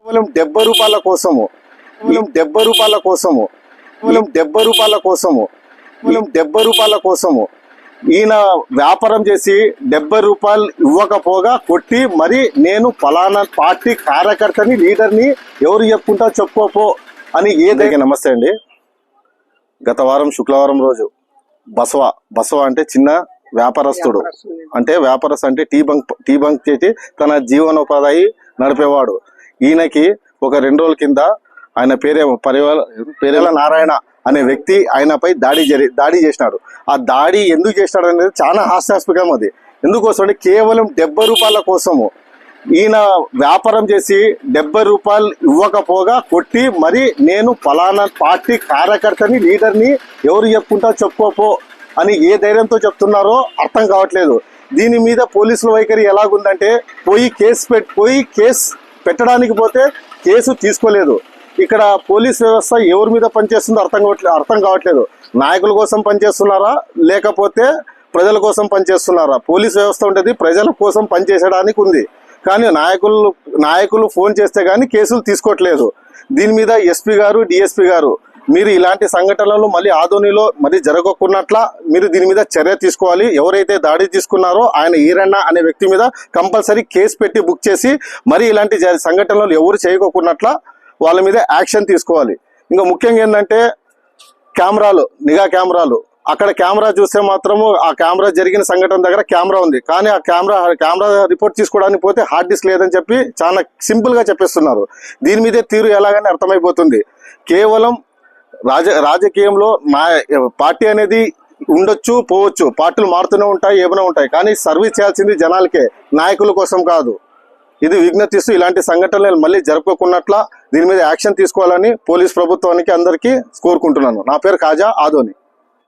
కేవలం 70 రూపాయల కోసము కేవలం 70 రూపాయల కోసము కేవలం 70 రూపాయల కోసము కేవలం 70 రూపాయల కోసము ఈయన వ్యాపారం చేసి 70 రూపాయలు ఇవ్వకపోగా కొట్టి మరి నేను ఫలానా పార్టీ కార్యకర్తని లీడర్ని ఎవరు చెప్పుకుంటా చెప్పుకోపో అని ఏదైనా. నమస్తే అండి. గత వారం శుక్రవారం రోజు బసవ అంటే చిన్న వ్యాపారస్తుడు, అంటే అంటే టీ బంక్ చేసి తన జీవనోపాధి నడిపేవాడు. ఈయనకి ఒక 2 రోజుల కింద ఆయన పేరేల నారాయణ అనే వ్యక్తి ఆయనపై దాడి చేసినాడు. ఆ దాడి ఎందుకు చేసినాడు అనేది చాలా హాస్యాస్పదం. అది ఎందుకోసం అంటే కేవలం 70 రూపాయల కోసము ఈయన వ్యాపారం చేసి 70 రూపాయలు ఇవ్వకపోగా కొట్టి మరి నేను ఫలానా పార్టీ కార్యకర్తని లీడర్ని ఎవరు చెప్పుకుంటా చెప్పుకోపో అని ఏ ధైర్యంతో చెప్తున్నారో అర్థం కావట్లేదు. దీని మీద పోలీసుల వైఖరి ఎలాగుందంటే పోయి కేసు పెట్టడానికి పోతే కేసు తీసుకోలేదు. ఇక్కడ పోలీస్ వ్యవస్థ ఎవరి మీద పనిచేస్తుందో అర్థం కావట్లేదు. నాయకుల కోసం పనిచేస్తున్నారా లేకపోతే ప్రజల కోసం పనిచేస్తున్నారా? పోలీస్ వ్యవస్థ ఉంటుంది ప్రజల కోసం పనిచేయడానికి ఉంది, కానీ నాయకులు ఫోన్ చేస్తే కానీ కేసులు తీసుకోవట్లేదు. దీని మీద ఎస్పీ గారు డిఎస్పీ గారు మీరు ఇలాంటి సంఘటనలు మళ్ళీ ఆదోనిలో మరి జరగకున్నట్ల మీరు దీని మీద చర్య తీసుకోవాలి. ఎవరైతే దాడి తీసుకున్నారో ఆయన ఈరన్న అనే వ్యక్తి మీద కంపల్సరీ కేసు పెట్టి బుక్ చేసి మరి ఇలాంటి సంఘటనలు ఎవరు చేయకోకున్నట్ల వాళ్ళ మీద యాక్షన్ తీసుకోవాలి. ఇంకా ముఖ్యంగా ఏంటంటే నిఘా కెమెరాలు, అక్కడ కెమెరా చూస్తే మాత్రము ఆ కెమెరా జరిగిన సంఘటన దగ్గర కెమెరా ఉంది, కానీ ఆ కెమెరా రిపోర్ట్ తీసుకోవడానికి పోతే హార్డ్ డిస్క్ లేదని చెప్పి చాలా సింపుల్ గా చెప్పేస్తున్నారు. దీని మీదే తీరు ఎలాగని అర్థమైపోతుంది. కేవలం రాజకీయంలో పార్టీ అనేది ఉండొచ్చు పోవచ్చు, పార్టీలు మారుతూనే ఉంటాయి, ఏమైనా ఉంటాయి, కానీ సర్వీస్ చేయాల్సింది జనాలకే, నాయకుల కోసం కాదు. ఇది విజ్ఞప్తిస్తూ ఇలాంటి సంఘటనలు మళ్ళీ జరుపుకోకున్నట్ల దీని మీద యాక్షన్ తీసుకోవాలని పోలీస్ ప్రభుత్వానికి అందరికీ కోరుకుంటున్నాను. నా పేరు కాజా ఆదోని.